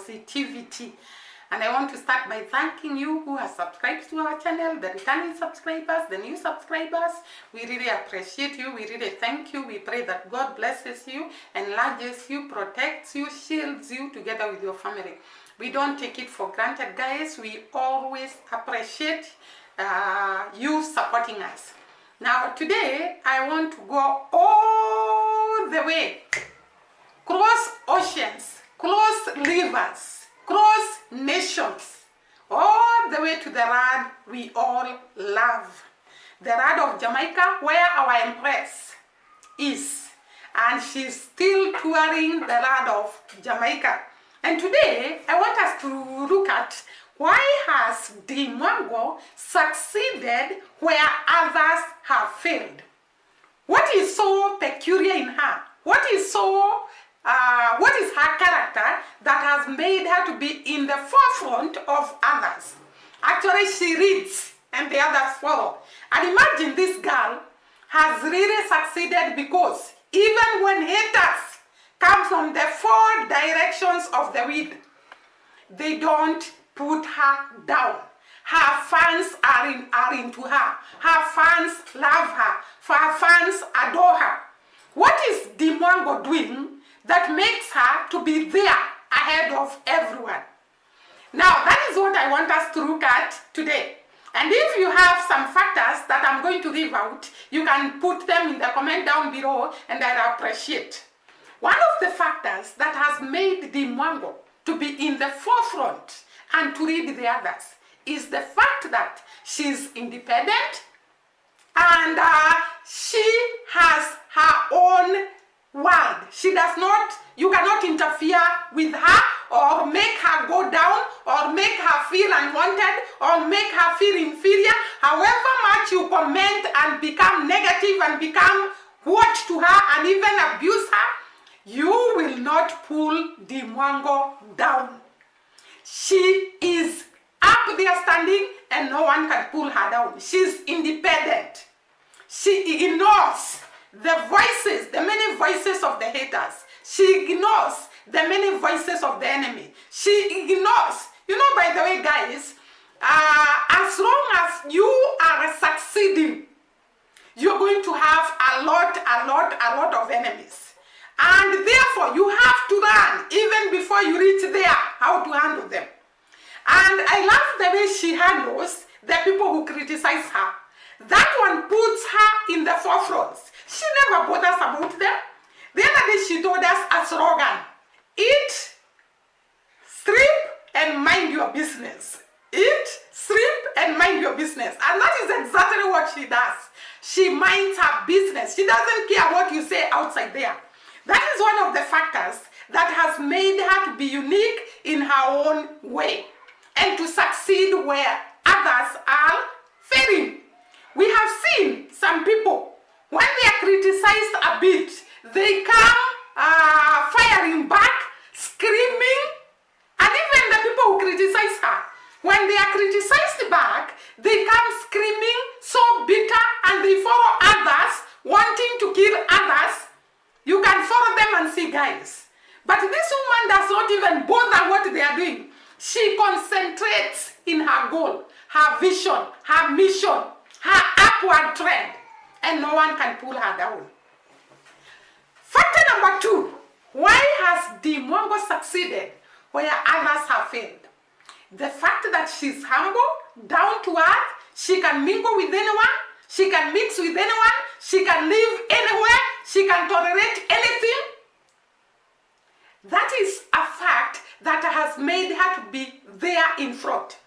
positivity. And I want to start by thanking you who have subscribed to our channel, the returning subscribers, the new subscribers. We really appreciate you. We really thank you. We pray that God blesses you, enlarges you, protects you, shields you together with your family. We don't take it for granted, guys. We always appreciate you supporting us. Now, today, I want to go all the way, cross oceans, cross rivers, cross nations, all the way to the land we all love, the land of Jamaica, where our Empress is, and she's still touring the land of Jamaica. And today I want us to look at why has Dee Mwango succeeded where others have failed. What is so peculiar in her? What is her character that has made her to be in the forefront of others? Actually, she leads and the others follow. And imagine this girl has really succeeded because even when haters come from the four directions of the wind, they don't put her down. Her fans are into her. Her fans love her. Her fans adore her. What is Dee Mwango doing that makes her to be there ahead of everyone? Now, that is what I want us to look at today. And if you have some factors that I'm going to leave out, you can put them in the comment down below and I'd appreciate. One of the factors that has made Dee Mwango to be in the forefront and to lead the others is the fact that she's independent and she has her own world. She does not, you cannot interfere with her or make her go down or make her feel unwanted or make her feel inferior. However much you comment and become negative and become what to her and even abuse her, you will not pull Dee Mwango down. She is up there standing and no one can pull her down. She's independent. She ignores the voices, the many voices of the haters. She ignores the many voices of the enemy. She ignores, by the way, guys, as long as you are succeeding, you're going to have a lot of enemies. And therefore, you have to learn, even before you reach there, how to handle them. And I love the way she handles the people who criticize her. That one puts her in the forefront. She never bothers about them. The other day she told us a slogan: eat, sleep, and mind your business. Eat, sleep, and mind your business. And that is exactly what she does. She minds her business. She doesn't care what you say outside there. That is one of the factors that has made her to be unique in her own way and to succeed where others are failing. We have seen some people, when they are criticized a bit, they come firing back, screaming, and even the people who criticize her, when they are criticized back, they come screaming, so bitter, and they follow others, wanting to kill others. You can follow them and see, guys. But this woman does not even bother what they are doing. She concentrates in her goal, her vision, her mission, her upward trend, and no one can pull her down. Factor number 2, why has Dee Mwango succeeded where others have failed? The fact that she's humble, down to earth, she can mingle with anyone, she can mix with anyone, she can live anywhere, she can tolerate anything. That is a fact that has made her to be there in front.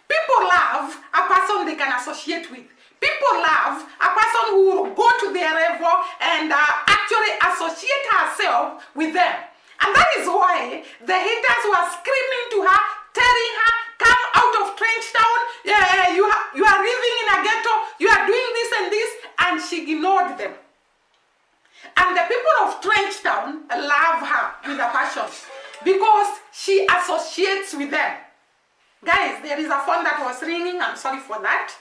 People love a person they can associate with. People love a person who will go to their level and actually associate herself with them. And that is why the haters were screaming to her, telling her, come out of Trench Town, you are living in a ghetto, you are doing this and this, and she ignored them. And the people of Trench Town love her with a passion because she associates with them. Guys, there is a phone that was ringing, I'm sorry for that.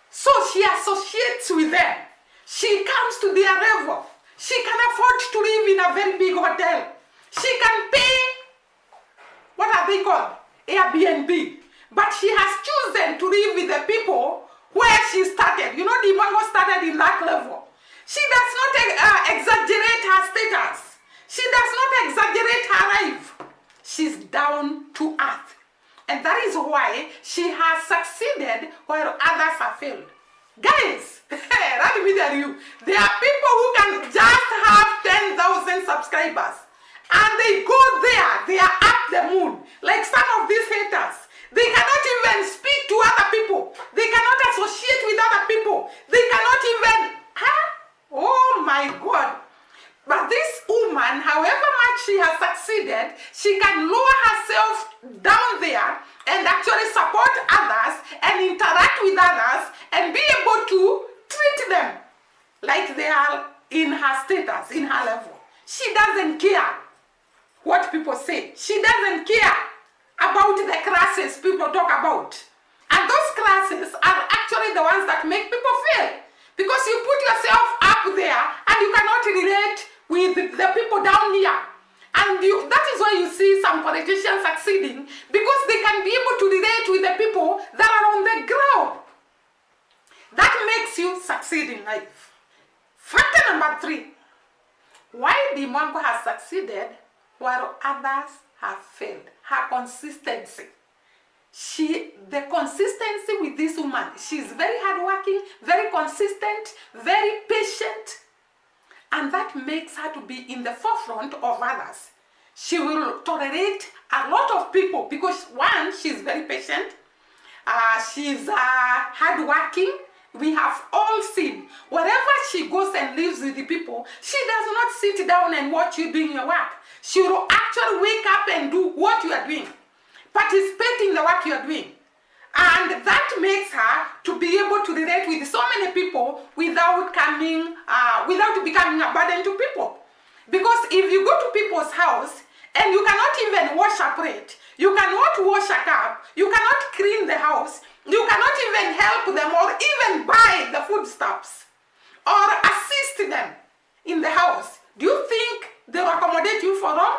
So she associates with them. She comes to their level. She can afford to live in a very big hotel. She can pay are they called? Airbnb. But she has chosen to live with the people where she started. You know, Dee Mwango started in that level. She does not exaggerate her status. She does not exaggerate her life. She's down to earth. And that is why she has succeeded while others have failed. Guys, let me tell you, there are people who can just have 10,000 subscribers and they go there, they are up the moon. Like some of these haters, they cannot even speak to other people. They cannot associate with other people. They cannot even, oh my God. But this woman, however much she has succeeded, she can lower herself down there and actually support others and interact with others and be able to treat them like they are in her status, in her level. She doesn't care what people say. She doesn't care about the classes people talk about. And those classes are actually the ones that make people fail. Because you put yourself up there and you cannot relate with the people down here. And that is why you see some politicians succeeding, because they can be able to relate with the people that are on the ground. That makes you succeed in life. Factor number 3. Why Dee Mwango has succeeded while others have failed. Her consistency. The consistency with this woman, she's very hardworking, very consistent, very patient. And that makes her to be in the forefront of others. She will tolerate a lot of people because, one, she's very patient. She's hardworking. We have all seen, wherever she goes and lives with the people, she does not sit down and watch you doing your work. She will actually wake up and do what you are doing, participate in the work you are doing. And that makes her to be able to relate with so many people without becoming a burden to people. Because if you go to people's house and you cannot even wash a plate, you cannot wash a cup, you cannot clean the house, you cannot even help them or even buy the foodstuffs or assist them in the house, do you think they will accommodate you for long?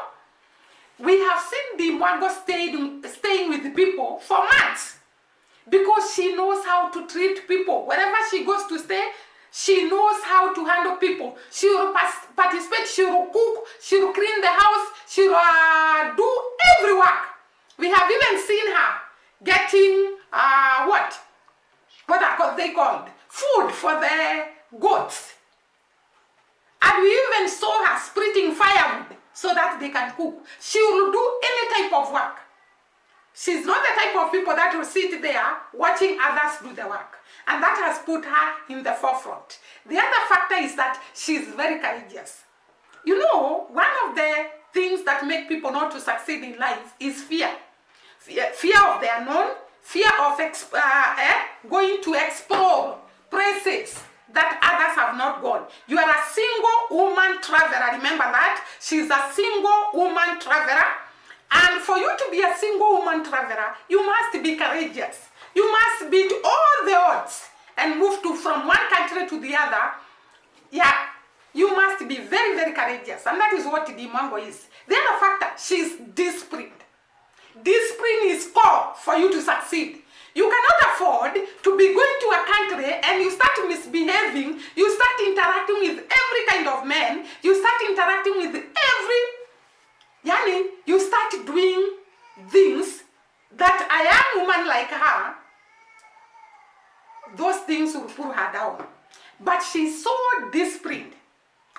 We have seen Dee Mwango staying with the people for months because she knows how to treat people. Wherever she goes to stay, she knows how to handle people. She will participate, she will cook, she will clean the house, she will do every work. We have even seen her getting what are they called? Food for the goats. And we even saw her splitting firewood so that they can cook. She will do any type of work. She's not the type of people that will sit there watching others do the work. And that has put her in the forefront. The other factor is that she's very courageous. You know, one of the things that make people not to succeed in life is fear. Fear of the unknown, fear of going to explore places that others have not gone. You are a single woman traveler, remember that? She's a single woman traveler. And for you to be a single woman traveler, you must be courageous. You must beat all the odds and move from one country to the other. Yeah, you must be very, very courageous. And that is what Dee Mwango is. The other factor, she's disciplined. Discipline is core for you to succeed. You cannot afford to be going to a country and you start misbehaving, you start interacting with every kind of man, you start interacting with you start doing things that a young woman like her, those things will pull her down. But she's so disciplined.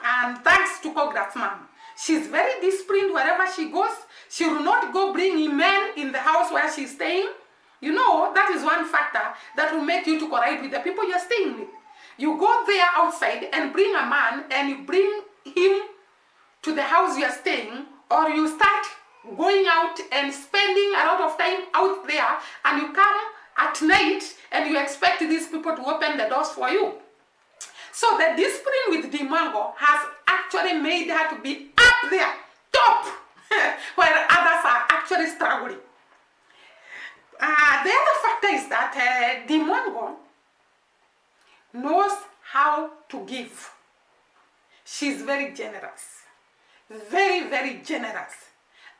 And thanks to Congrats mom. She's very disciplined wherever she goes. She will not go bring men in the house where she's staying. You know, that is one factor that will make you to collide with the people you're staying with. You go there outside and bring a man and you bring him to the house you're staying, or you start going out and spending a lot of time out there and you come at night and you expect these people to open the doors for you. So the discipline with Dee Mwango has actually made her to be up there, top, where others are actually struggling. The other factor is that Dee Mwango knows how to give. She's very generous. Very, very generous.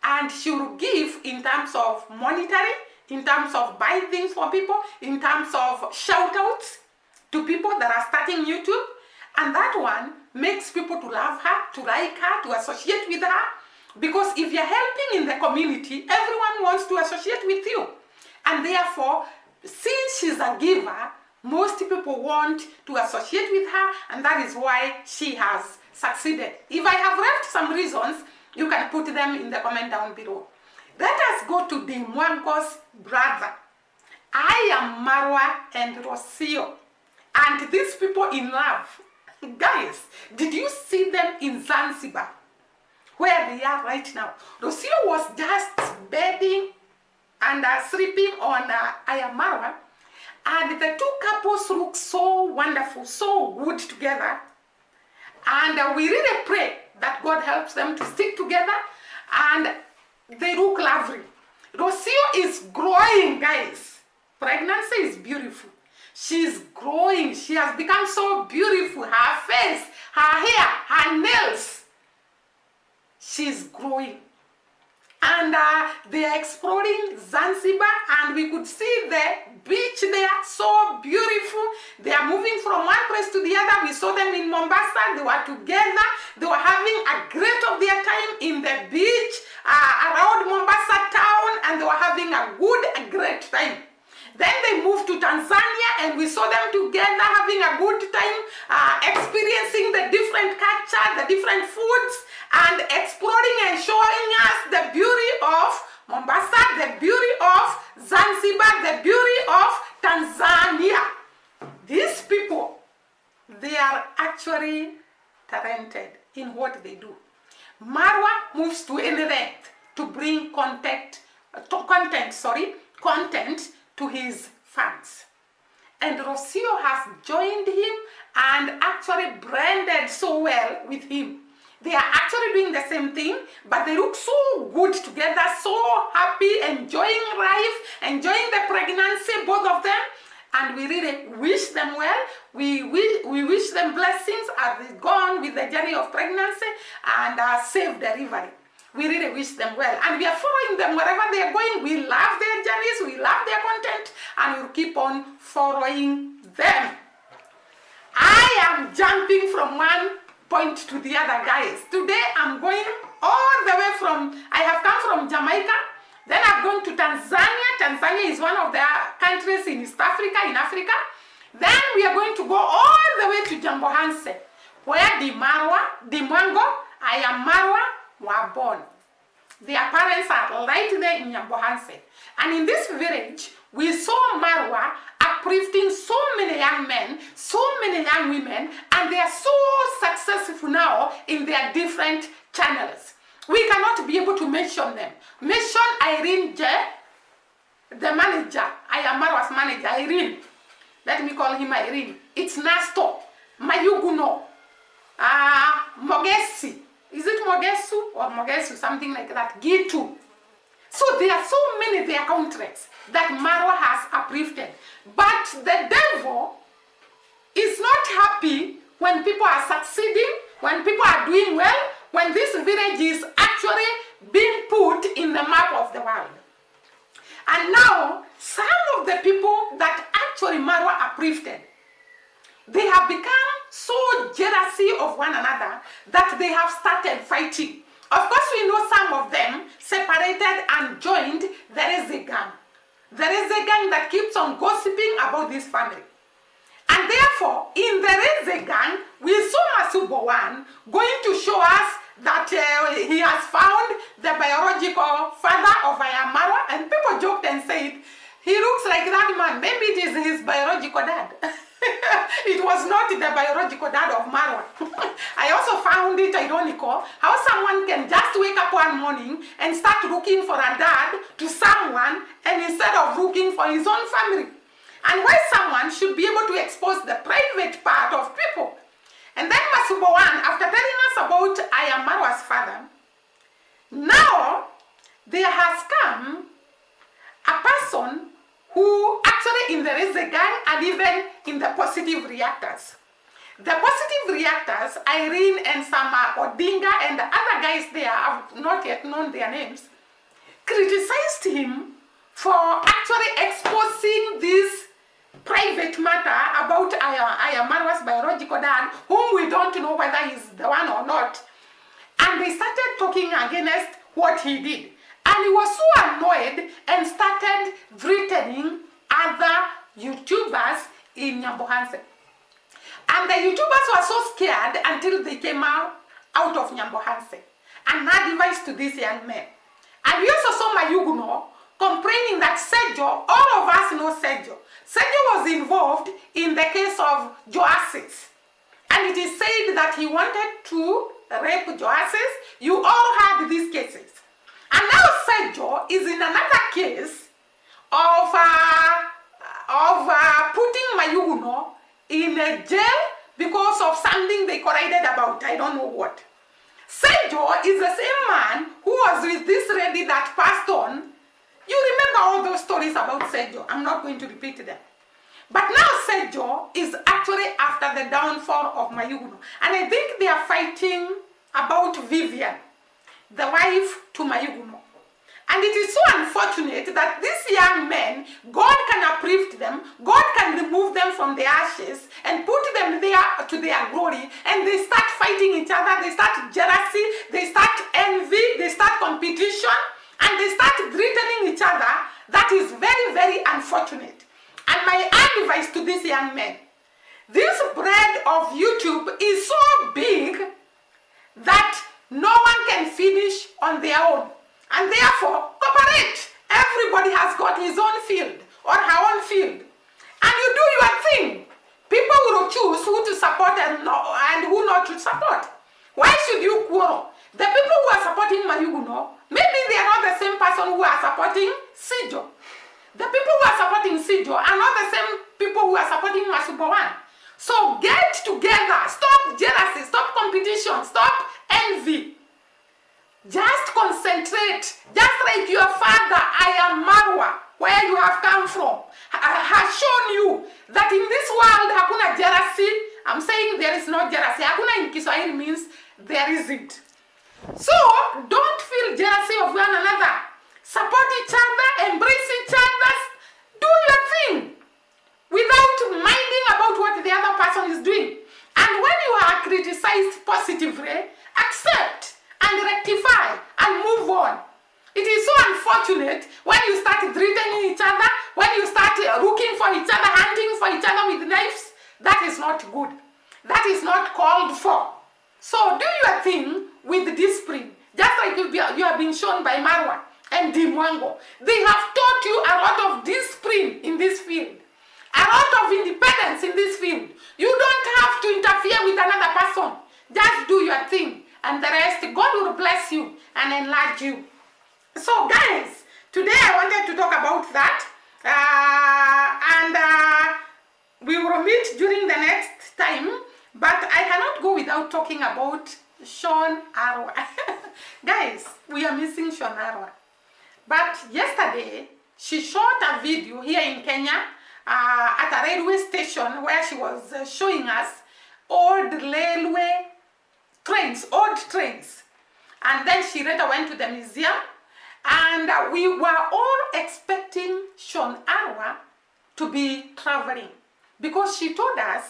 And she will give in terms of monetary, in terms of buying things for people, in terms of shout outs to people that are starting YouTube. And that one makes people to love her, to like her, to associate with her. Because if you're helping in the community, everyone wants to associate with you. And therefore, since she's a giver, most people want to associate with her, and that is why she has succeeded. If I have left some reasons, you can put them in the comment down below. Let us go to Dee Mwango's brother, Iam Marwa and Rosio. And these people in love. Guys, did you see them in Zanzibar, where they are right now? Rosio was just bedding and sleeping on Iam Marwa, and the two couples look so wonderful, so good together. And we really pray that God helps them to stick together, and they look lovely. Rosio is growing, guys. Pregnancy is beautiful. She's growing. She has become so beautiful. Her face, her hair, her nails. She's growing. And they are exploring Zanzibar, and we could see the beach there, so beautiful. They are moving from one place to the other. We saw them in Mombasa. They were together. They were having a great of their time in the beach around Mombasa town, and they were having a great time. Then they moved to Tanzania, and we saw them together having a good time, experiencing the different culture, the different foods, and exploring and showing us the beauty of Mombasa, the beauty of Zanzibar, the beauty of Tanzania. These people, they are actually talented in what they do. Marwa moves to any length to bring content to his fans. And Rosio has joined him and actually blended so well with him. They are actually doing the same thing, but they look so good together, so happy, enjoying life, enjoying the pregnancy, both of them. And we really wish them well. We wish them blessings as they go on with the journey of pregnancy and safe delivery. We really wish them well. And we are following them wherever they are going. We love their journeys, we love their content, and we'll keep on following them. I am jumping from one point to the other, guys. Today I'm going all the way I have come from Jamaica, then I've gone to Tanzania. Tanzania is one of the countries in East Africa, in Africa. Then we are going to go all the way to Jambo Hanse, where Dee Mwango, Iam Marwa were born. Their parents are right there in Jambo Hanse. And in this village, we saw Marwa uplifting so many young men, so many young women, and they are so successful now in their different channels. We cannot be able to mention them. Mention Irene J, the manager, Iam Marwa's manager, Irene. Let me call him Irene. It's Nasto, Mayuguno, Mogesi. Is it Mogesu or Mogesu, something like that? Gitu. So there are so many their countries that Marwa has uplifted. But the devil is not happy when people are succeeding, when people are doing well, when this village is actually being put in the map of the world. And now, some of the people that actually Marwa uplifted, they have become so jealousy of one another that they have started fighting. Of course, we know some of them separated and joined the Reze gang. The Reze gang that keeps on gossiping about this family. And therefore, in the Reze gang, we saw Masubo one going to show us that he has found the biological father of Iam Marwa, and people joked and said, he looks like that man, maybe it is his biological dad. It was not the biological dad of Marwa. I also found it ironical how someone can just wake up one morning and start looking for a dad to someone, and instead of looking for his own family. And why someone should be able to expose the private part of people. And then Masubowan, after telling us about Iam Marwa's father, now there has come a person who actually in the Reze gang and even in the positive reactors. The positive reactors, Irene and some Odinga and the other guys there, I've not yet known their names, criticized him for actually exposing this private matter about Iam Marwa's biological dad, whom we don't know whether he's the one or not. And they started talking against what he did. And he was so annoyed and started threatening other YouTubers in Nyambohanse. And the YouTubers were so scared until they came out of Nyambohanse and had advice to this young man. And we also saw Mayuguno complaining that Sejo, all of us know Sejo. Sejo was involved in the case of Joasis. And it is said that he wanted to rape Joasis. You all had these cases. And now Sejo is in another case of putting Mayuguno in a jail because of something they collided about, I don't know what. Sejo is the same man who was with this lady that passed on. You remember all those stories about Sejo. I'm not going to repeat them. But now Sejo is actually after the downfall of Mayuguno. And I think they are fighting about Vivian, the wife to Mayuguno. And it is so unfortunate that these young men, God can uplift them, God can remove them from the ashes and put them there to their glory, and they start fighting each other, they start jealousy, they start envy, they start competition, and they start threatening each other. That is very, very unfortunate. And my advice to these young men, this bread of YouTube is so big that no one can finish on their own. And therefore, cooperate. Everybody has got his own field or her own field. And you do your thing. People will choose who to support and who not to support. Why should you quarrel? The people who are supporting Mayuguno, maybe they are not the same person who are supporting Sijo. The people who are supporting Sijo are not the same people who are supporting Masubawan. So get together. Stop jealousy. Stop competition. Stop envy. Just concentrate. Just like your father, Iam Marwa, where you have come from, has shown you that in this world, hakuna jealousy. I'm saying there is no jealousy. Hakuna in Kiswahili means there isn't. So don't feel jealousy of one another. Support each other, embrace each other, do your thing without minding about what the other person is doing. And when you are criticized positively, accept and rectify and move on. It is so unfortunate when you start threatening each other, when you start looking for each other, hunting for each other with knives. That is not good. That is not called for. So do your thing with discipline, just like you have been shown by Marwa and Dee Mwango. They have taught you a lot of discipline in this field, a lot of independence in this field. You don't have to interfere with another person. Just do your thing, and the rest, God will bless you and enlarge you. So guys, today I wanted to talk about that, and we will meet during the next time, but I cannot go without talking about Shan AR. Guys, we are missing Shan AR. But yesterday, she shot a video here in Kenya at a railway station where she was showing us old railway trains, old trains. And then she later went to the museum, and we were all expecting Shan AR to be traveling, because she told us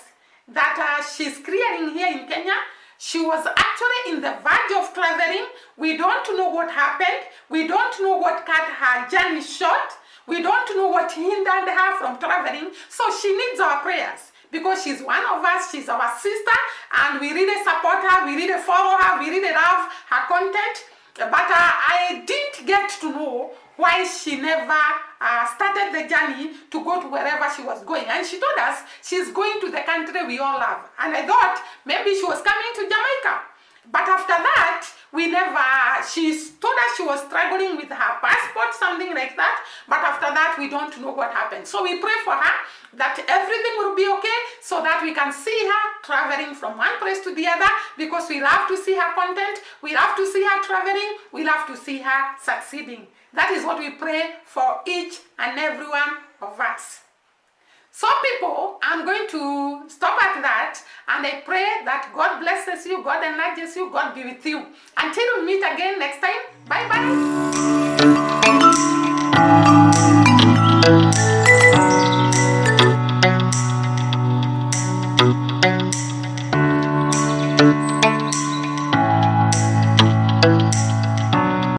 that she's clearing here in Kenya. She was actually in the verge of traveling. We don't know what happened. We don't know what cut her journey short. We don't know what hindered her from traveling. So she needs our prayers, because she's one of us. She's our sister, and we really support her. We really follow her. We really love her content. But I didn't get to know why she never started the journey to go to wherever she was going. And she told us she's going to the country we all love. And I thought maybe she was coming to Jamaica. But after that, she told us she was struggling with her passport, something like that. But after that, we don't know what happened. So we pray for her that everything will be okay, so that we can see her traveling from one place to the other, because we love to see her content, we love to see her traveling, we love to see her succeeding. That is what we pray for each and every one of us. So people, I'm going to stop at that, and I pray that God blesses you, God enlarges you, God be with you. Until we meet again next time, bye-bye.